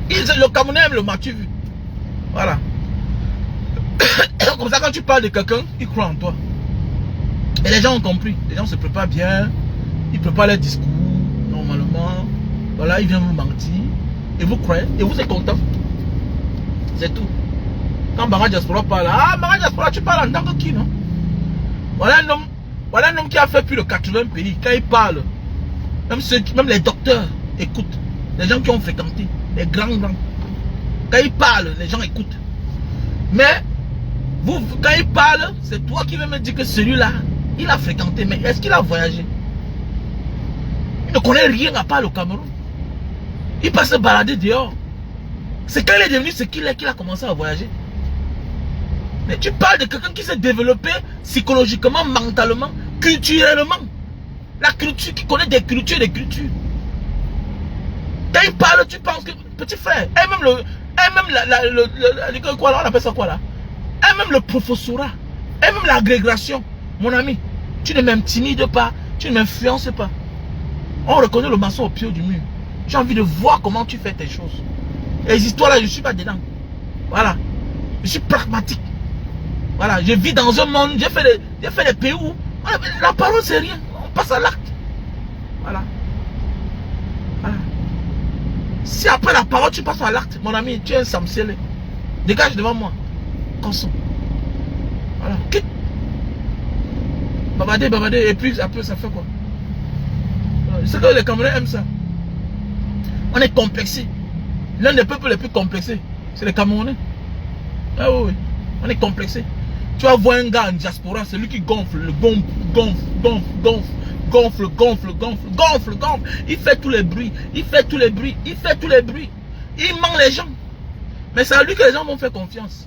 Le Camerounais aime le matu vu. Voilà. Comme ça, quand tu parles de quelqu'un, il croit en toi. Et les gens ont compris. Les gens se préparent bien. Ils préparent les discours, normalement. Voilà, ils viennent vous mentir. Et vous croyez. Et vous êtes content. C'est tout. Quand Bara Diaspora parle, ah, Bara Diaspora, tu parles en tant que qui, non? Voilà un homme qui a fait plus de 80 pays. Quand il parle, même les docteurs écoutent. Les gens qui ont fréquenté, les grands. Quand il parle, les gens écoutent. Mais, quand il parle, c'est toi qui veux me dire que celui-là, il a fréquenté, mais est-ce qu'il a voyagé? Il ne connaît rien à part le Cameroun. Il passe se balader dehors. C'est quand il est devenu ce qu'il est qu'il a commencé à voyager. Mais tu parles de quelqu'un qui s'est développé psychologiquement, mentalement, culturellement. La culture, qui connaît des cultures et des cultures. Quand il parle, tu penses que, petit frère, et même quoi là, on appelle ça quoi là? Et même le professorat, et même l'agrégation, mon ami, tu ne m'intimides pas, tu ne m'influences pas. On reconnaît le maçon au pied du mur. J'ai envie de voir comment tu fais tes choses. Et les histoires là, je ne suis pas dedans. Voilà. Je suis pragmatique. Voilà. Je vis dans un monde, j'ai fait des pays où la parole c'est rien. On passe à l'acte. Voilà. Si après la parole tu passes à l'acte, mon ami, tu es un samsélé. Dégage devant moi. Consomme. Voilà. Quitte. Babader. Et puis après ça fait quoi? C'est que les Camerounais aiment ça. On est complexé. L'un des peuples les plus complexés, c'est les Camerounais. Ah oui. On est complexé. Tu vas voir un gars en diaspora, c'est lui qui gonfle. Gonfle. Il fait tous les bruits. Il ment les gens. Mais c'est à lui que les gens vont faire confiance.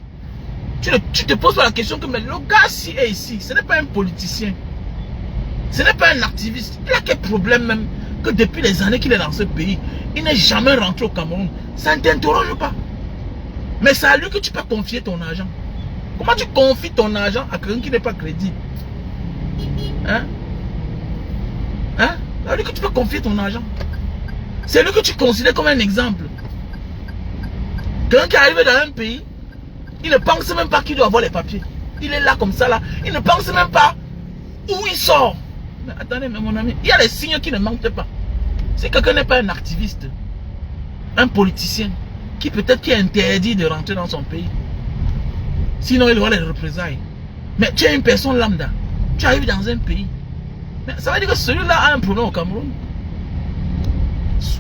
Tu te poses pas la question que mais le gars si est ici, ce n'est pas un politicien. Ce n'est pas un activiste. Il a quel problème même que depuis les années qu'il est dans ce pays, il n'est jamais rentré au Cameroun. Ça ne t'interroge pas. Mais c'est à lui que tu peux confier ton argent. Comment tu confies ton argent à quelqu'un qui n'est pas crédible? C'est à lui que tu peux confier ton argent. C'est lui que tu considères comme un exemple. Quelqu'un qui est arrivé dans un pays, il ne pense même pas qu'il doit avoir les papiers. Il est là comme ça là. Il ne pense même pas où il sort. Mais attendez, mais mon ami, il y a les signes qui ne mentent pas. Si quelqu'un n'est pas un activiste, un politicien, qui peut-être qui est interdit de rentrer dans son pays, sinon il aura les représailles. Mais tu es une personne lambda, tu arrives dans un pays. Mais ça veut dire que celui-là a un problème au Cameroun.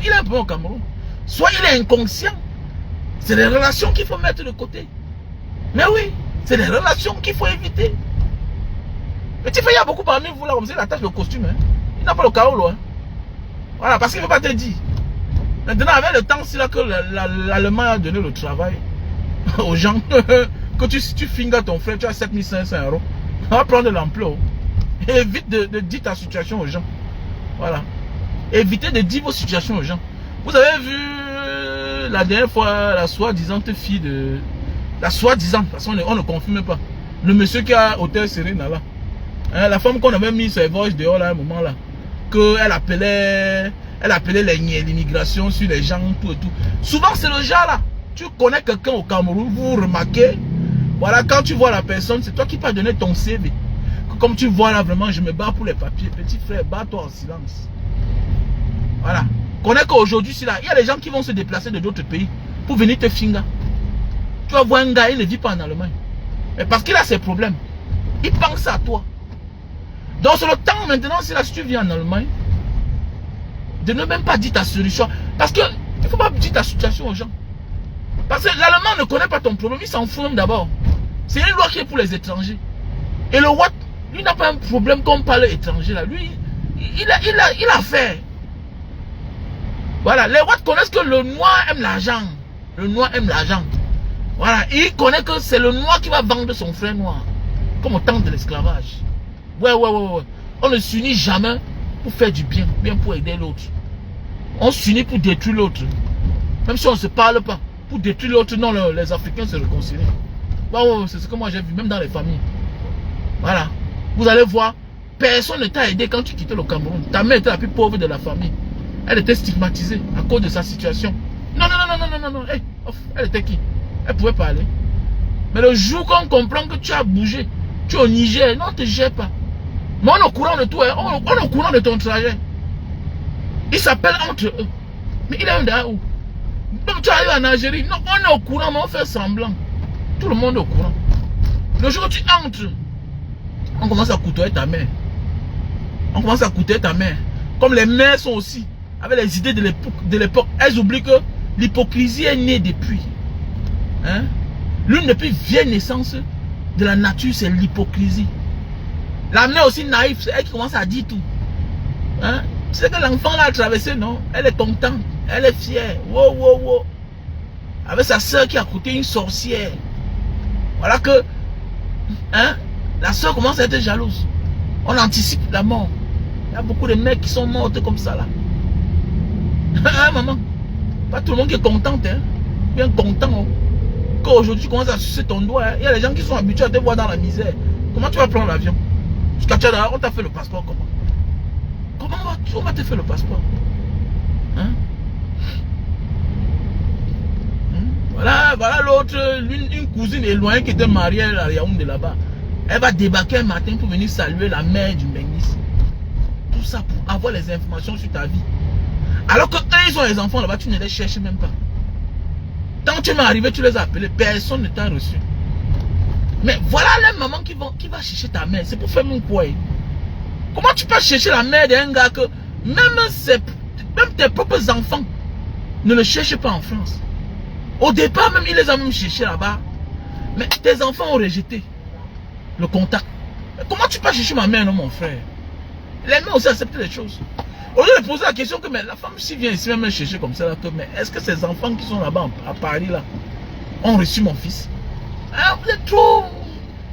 Il a un problème au Cameroun. Soit il est inconscient. C'est des relations qu'il faut mettre de côté. Mais oui, c'est des relations qu'il faut éviter. Petit frère, il y a beaucoup parmi vous là, comme ça, il attache le costume. Hein. Il n'a pas le carolo. Hein. Voilà, parce qu'il ne veut pas te dire. Maintenant, avec le temps, c'est là que l'Allemagne a donné le travail aux gens. Que tu fingas ton frère, tu as 7500 €. On va prendre de l'emploi. Évite de dire ta situation aux gens. Voilà. Évitez de dire vos situations aux gens. Vous avez vu la dernière fois la soi-disant fille de... La soi-disant, parce qu'on ne confirme pas. Le monsieur qui a Hôtel Serena là. Hein, la femme qu'on avait mis sur les voices dehors là, à un moment là. Elle appelait l'immigration sur les gens, tout et tout. Souvent c'est le genre là. Tu connais quelqu'un au Cameroun, vous remarquez. Voilà, quand tu vois la personne, c'est toi qui peux donner ton CV. Comme tu vois là, vraiment, je me bats pour les papiers. Petit frère, bats-toi en silence. Voilà. Connais qu'aujourd'hui, il y a des gens qui vont se déplacer de d'autres pays pour venir te finga. Tu vas voir un gars, il ne vit pas en Allemagne. Mais parce qu'il a ses problèmes. Il pense à toi. Donc c'est le temps maintenant, si tu vis en Allemagne, de ne même pas dire ta solution. Parce que il ne faut pas dire ta situation aux gens. Parce que l'Allemand ne connaît pas ton problème, il s'en fout même d'abord. C'est une loi qui est pour les étrangers. Et le Watt, lui n'a pas un problème comme parle étranger là. Lui, il a fait. Voilà, les Watt connaissent que le noir aime l'argent. Le noir aime l'argent. Voilà, il connaît que c'est le noir qui va vendre son frère noir. Comme au temps de l'esclavage. Ouais. On ne s'unit jamais pour faire du bien, bien pour aider l'autre. On s'unit pour détruire l'autre. Même si on ne se parle pas. Pour détruire l'autre, non, les Africains se réconcilient. Ouais, c'est ce que moi j'ai vu, même dans les familles. Voilà. Vous allez voir, personne ne t'a aidé quand tu quittais le Cameroun. Ta mère était la plus pauvre de la famille. Elle était stigmatisée à cause de sa situation. Non. Hey, elle était qui? Elle pouvait parler. Mais le jour qu'on comprend que tu as bougé, tu es au Niger, non, on ne te gère pas. Mais on est au courant de tout, hein. On est au courant de ton trajet. Ils s'appellent entre eux. Mais il est un là où? Donc tu arrives en Algérie, non, on est au courant, mais on fait semblant. Tout le monde est au courant. Le jour où tu entres, on commence à couteler ta mère. On commence à couteler ta mère. Comme les mères sont aussi, avec les idées de l'époque, elles oublient que l'hypocrisie est née depuis. Hein? L'une des plus vieilles naissances de la nature, c'est l'hypocrisie. La mère aussi naïve, c'est elle qui commence à dire tout. Hein? Tu sais que l'enfant l'a traversé, non? Elle est contente, elle est fière. Wow. Avec sa soeur qui a coûté une sorcière. Voilà que, hein, la soeur commence à être jalouse. On anticipe la mort. Il y a beaucoup de mecs qui sont mortes comme ça là. Hein, maman? Pas tout le monde qui est content, hein? Bien content. Oh. Quand aujourd'hui tu commences à sucer ton doigt, hein? Il y a des gens qui sont habitués à te voir dans la misère. Comment tu vas prendre l'avion? Jusqu'à Tchada, on t'a fait le passeport comment? Comment on va te faire le passeport? Hein? Voilà l'autre, une cousine éloignée qui était mariée à Yaoundé là-bas. Elle va débarquer un matin pour venir saluer la mère du Bengis. Tout ça pour avoir les informations sur ta vie. Alors que eux, ils ont les enfants là-bas, tu ne les cherches même pas. Quand tu m'es arrivé, tu les as appelés, personne ne t'a reçu. Mais voilà la maman qui va chercher ta mère. C'est pour faire mon quoi? Comment tu peux chercher la mère d'un gars que même tes propres enfants ne le cherchent pas en France? Au départ, même, il les a même cherchés là-bas. Mais tes enfants ont rejeté le contact. Mais comment tu peux chercher ma mère, non, mon frère? Les mères aussi acceptent les choses. Au lieu de poser la question que mais la femme si vient ici même me chercher comme ça, là, que, mais est-ce que ces enfants qui sont là-bas à Paris là ont reçu mon fils? Ah, vous êtes trop.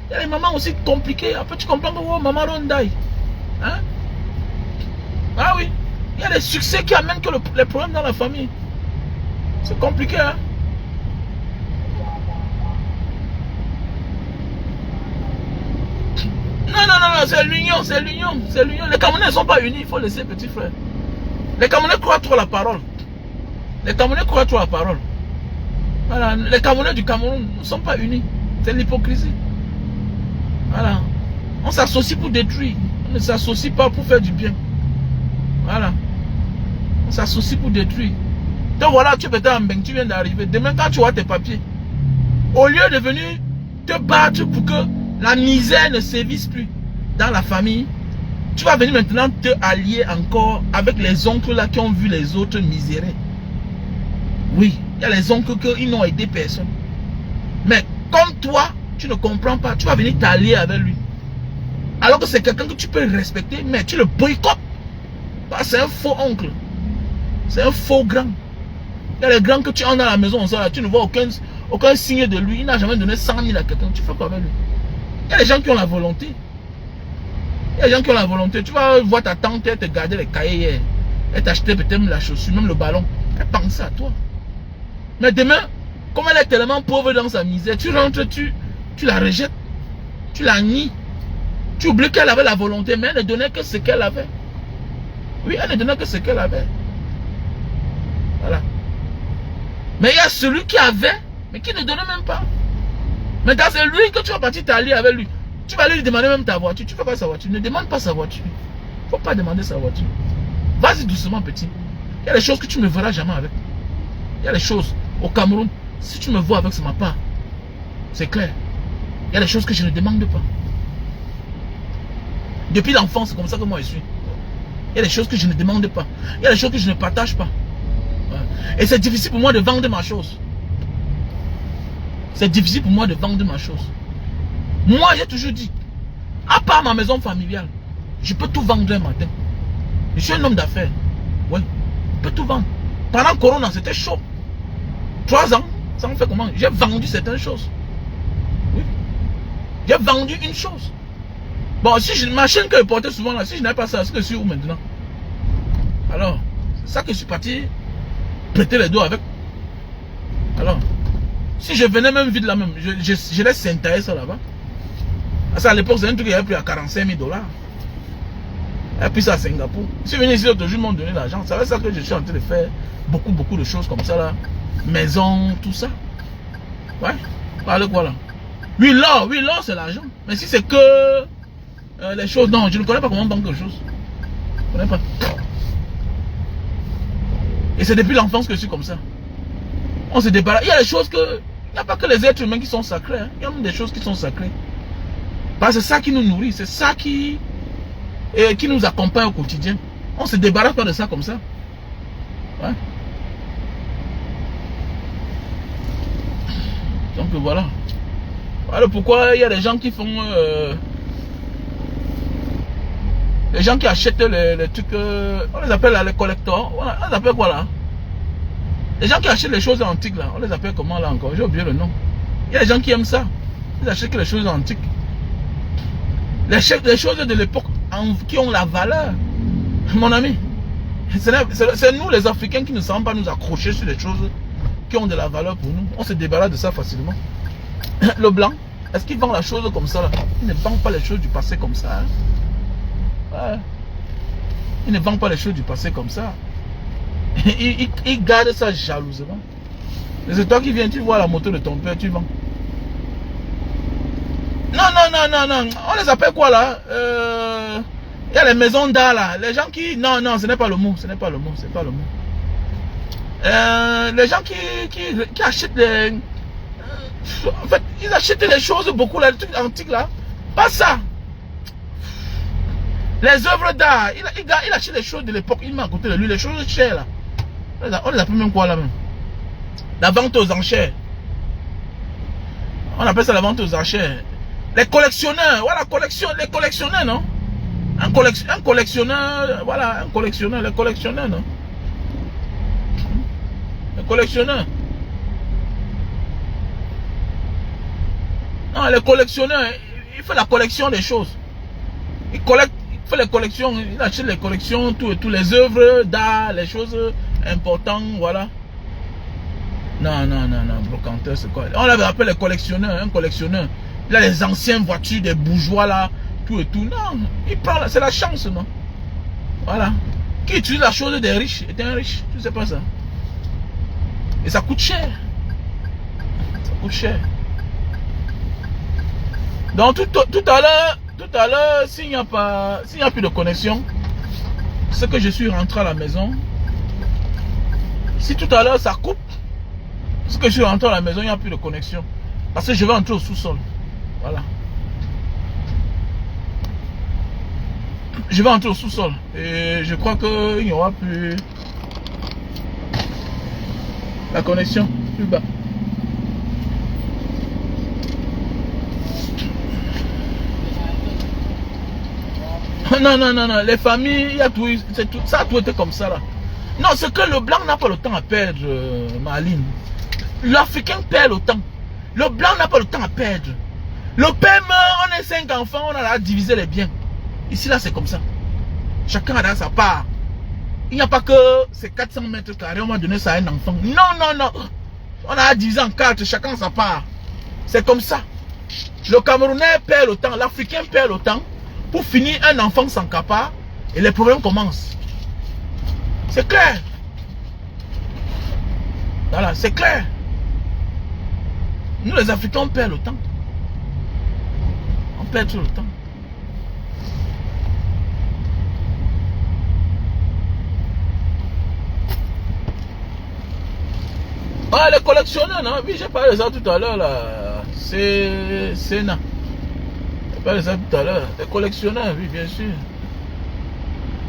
Il y a les mamans aussi compliquées. Après tu comprends que oh, maman Rondaï. Hein? Ah oui. Il y a des succès qui amènent que les problèmes dans la famille. C'est compliqué, hein? Non, c'est l'union. Les Camerounais ne sont pas unis, il faut laisser, petit frère. Les Camerounais croient trop la parole. Voilà, les Camerounais du Cameroun ne sont pas unis. C'est l'hypocrisie. Voilà. On s'associe pour détruire. On ne s'associe pas pour faire du bien. Voilà. On s'associe pour détruire. Donc voilà, tu es peut-être en bain, tu viens d'arriver. Demain, quand tu vois tes papiers, au lieu de venir te battre pour que la misère ne sévisse plus dans la famille, tu vas venir maintenant te allier encore avec les oncles là qui ont vu les autres misérer. Oui, il y a les oncles qui n'ont aidé personne. Mais comme toi, tu ne comprends pas, tu vas venir t'allier avec lui. Alors que c'est quelqu'un que tu peux respecter, mais tu le boycottes. C'est un faux oncle. C'est un faux grand. Il y a les grands que tu as dans la maison, tu ne vois aucun signe de lui. Il n'a jamais donné 100 000 à quelqu'un. Tu fais quoi avec lui? Il y a les gens qui ont la volonté. Il y a des gens qui ont la volonté. Tu vas voir ta tante, elle te garder les cahiers hier. Elle t'a acheté peut-être la chaussure, même le ballon. Elle pense à toi. Mais demain, comme elle est tellement pauvre dans sa misère, tu rentres, tu la rejettes. Tu la nies. Tu oublies qu'elle avait la volonté, mais elle ne donnait que ce qu'elle avait. Oui, elle ne donnait que ce qu'elle avait. Voilà. Mais il y a celui qui avait, mais qui ne donnait même pas. Maintenant, c'est lui que tu vas partir t'allier avec lui. Tu vas lui demander même ta voiture. Tu ne fais pas sa voiture. Ne demande pas sa voiture. Il ne faut pas demander sa voiture. Vas-y doucement, petit. Il y a des choses que tu ne me verras jamais avec. Il y a des choses. Au Cameroun, si tu me vois avec, c'est ma part. C'est clair. Il y a des choses que je ne demande pas. Depuis l'enfance, c'est comme ça que moi je suis. Il y a des choses que je ne demande pas. Il y a des choses que je ne partage pas. Et c'est difficile pour moi de vendre ma chose. C'est difficile pour moi de vendre ma chose. Moi, j'ai toujours dit, à part ma maison familiale, je peux tout vendre un matin. Je suis un homme d'affaires. Oui, je peux tout vendre. Pendant Corona, c'était chaud. 3 ans, ça me fait comment? J'ai vendu certaines choses. Oui. J'ai vendu une chose. Bon, si ma chaîne que je portais souvent là, si je n'avais pas ça, est-ce que je suis où maintenant? Alors, c'est ça que je suis parti prêter les doigts avec. Alors, si je venais même vite là même, je laisse s'intéresser ça là-bas. Parce qu'à l'époque, c'est un truc qui avait pris à 45 000 $. Et puis ça à Singapour. Si je venais ici l'autre jour, ils m'ont donné l'argent. C'est ça que je suis en train de faire beaucoup de choses comme ça là. Maison, tout ça. Ouais. Parlez quoi là? Oui, l'or c'est l'argent. Mais si c'est que les choses, non, je ne connais pas comment vendre quelque chose. Je ne connais pas. Et c'est depuis l'enfance que je suis comme ça. On se débarrasse. Il y a des choses que... Il n'y a pas que les êtres humains qui sont sacrés. Hein. Il y a même des choses qui sont sacrées. Parce que c'est ça qui nous nourrit. C'est ça qui nous accompagne au quotidien. On ne se débarrasse pas de ça comme ça. Ouais. Donc voilà. Voilà pourquoi il y a des gens qui font... les gens qui achètent les trucs... on les appelle là, les collecteurs. On les appelle quoi là? Les gens qui achètent les choses antiques là. On les appelle comment là encore? J'ai oublié le nom. Il y a des gens qui aiment ça. Ils achètent que les choses antiques. Les choses de l'époque qui ont la valeur. Mon ami. C'est nous les Africains qui ne savons pas nous accrocher sur les choses qui ont de la valeur pour nous. On se débarrasse de ça facilement. Le blanc, est-ce qu'il vend la chose comme ça là? Il ne vend pas les choses du passé comme ça. Hein? Ouais. Il ne vend pas les choses du passé comme ça. Il garde ça jalousement. C'est toi qui viens, tu vois la moto de ton père, tu vends. Non. On les appelle quoi là? Il y a les maisons d'art là. Les gens qui... Non, ce n'est pas le mot. Ce n'est pas le mot. C'est pas le mot. Les gens qui achètent des... en fait, ils achètent des choses beaucoup là, les trucs antiques là. Pas ça. Les œuvres d'art. Il achète les choses de l'époque. Il met à côté de lui les choses chères là. On les appelle même quoi là même? La vente aux enchères. On appelle ça la vente aux enchères. Les collectionneurs, voilà, les collectionneurs, non? Un collectionneur, voilà, un collectionneur, les collectionneurs, non? Les collectionneurs. Non, les collectionneurs, il fait la collection des choses. Il fait les collections, il achète les collections, toutes les œuvres d'art, les choses importantes, voilà. Non, brocanteur, c'est quoi? On l'avait appelé les collectionneurs, un collectionneur. Il a les anciennes voitures des bourgeois là, tout et tout. Non, il prend, c'est la chance, non? Voilà. Qui utilise la chose des riches est un riche, tu sais pas ça. Et ça coûte cher. Ça coûte cher. Donc tout à l'heure, s'il n'y a plus de connexion, c'est que je suis rentré à la maison. Si tout à l'heure ça coupe, parce que je suis rentré à la maison, il n'y a plus de connexion. Parce que je vais entrer au sous-sol. Voilà. Je vais entrer au sous-sol. Et je crois qu'il n'y aura plus la connexion plus bas. Non, non, non, non. Les familles, il y a tout, ça a tout été comme ça là. Non, c'est que le blanc n'a pas le temps à perdre, Maline. L'Africain perd le temps. Le blanc n'a pas le temps à perdre. Le père meurt, on est 5 enfants, on a à diviser les biens. Ici là, c'est comme ça. Chacun a sa part. Il n'y a pas que ces 400 mètres carrés, on va donner ça à un enfant. Non, non, non. On a à diviser en 4, chacun sa part. C'est comme ça. Le Camerounais perd le temps, l'Africain perd le temps. Pour finir, un enfant s'encapare et les problèmes commencent. C'est clair. Voilà, c'est clair. Nous les Africains, on perd le temps. On perd tout le temps. Ah, les collectionneurs, non? Oui, j'ai parlé de ça tout à l'heure, là. C'est Sénat. J'ai parlé de ça tout à l'heure. Les collectionneurs, oui, bien sûr.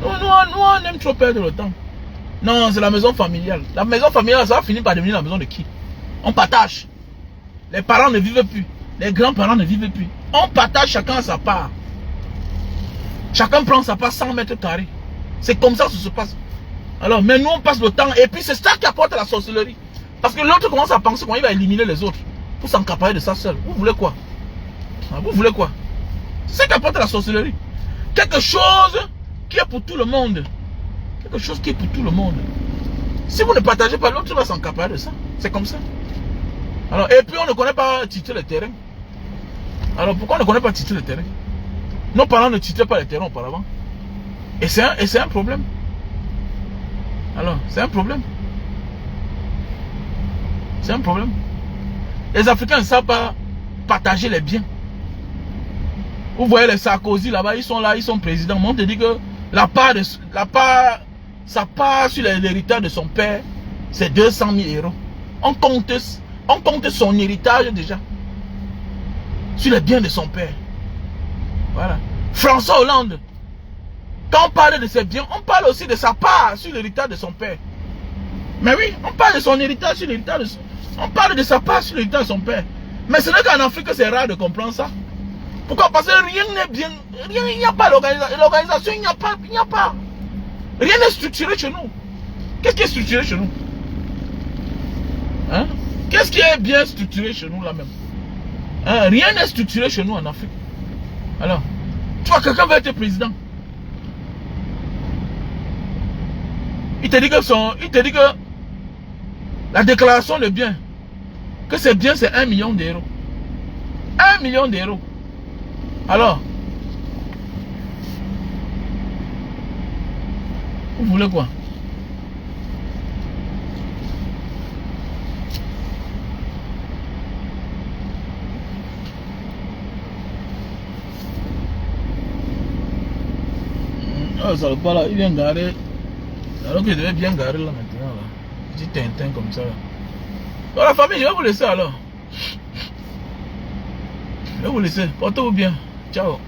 Nous, on aime trop perdre le temps. Non, c'est la maison familiale. La maison familiale, ça va finir par devenir la maison de qui? On partage. Les parents ne vivent plus. Les grands-parents ne vivent plus. On partage chacun à sa part. Chacun prend sa part 100 mètres carrés. C'est comme ça que ça se passe. Alors, mais nous, on passe le temps. Et puis, c'est ça qui apporte la sorcellerie. Parce que l'autre commence à penser qu'il va éliminer les autres. Pour s'encaparer de ça seul. Vous voulez quoi? Vous voulez quoi? C'est ça qui apporte la sorcellerie. Quelque chose qui est pour tout le monde. Quelque chose qui est pour tout le monde. Si vous ne partagez pas, l'autre va s'encaparer de ça. C'est comme ça. Alors, et puis on ne connaît pas titrer le terrain. Alors pourquoi on ne connaît pas titrer le terrain? Nos parents ne titraient pas le terrain auparavant. Et c'est un problème. Alors, c'est un problème. C'est un problème. Les Africains ne savent pas partager les biens. Vous voyez les Sarkozy là-bas, ils sont présidents. Mais on te dit que sa part sur l'héritage de son père, c'est 200 000 €. On compte son héritage déjà. Sur les biens de son père. Voilà. François Hollande, quand on parle de ses biens, on parle aussi de sa part sur l'héritage de son père. Mais oui, on parle de son héritage sur l'héritage de son père. On parle de sa part sur l'héritage de son père. Mais c'est vrai qu'en Afrique, c'est rare de comprendre ça. Pourquoi? Parce que rien n'est bien. Rien, il n'y a pas l'organisation, il n'y a pas. Rien n'est structuré chez nous. Qu'est-ce qui est structuré chez nous? Hein? Qu'est-ce qui est bien structuré chez nous là même? Hein? Rien n'est structuré chez nous en Afrique. Alors, tu vois, quelqu'un veut être président. Il te dit que la déclaration de biens, que c'est bien, c'est 1 million d'euros. 1 million d'euros. Alors, vous voulez quoi? Ah, ça le pas là, il vient garer. Alors qu'il devait bien garer là maintenant là. Petit Tintin comme ça là. Bon, la famille, je vais vous laisser alors. Je vais vous laisser. Portez-vous bien. Ciao.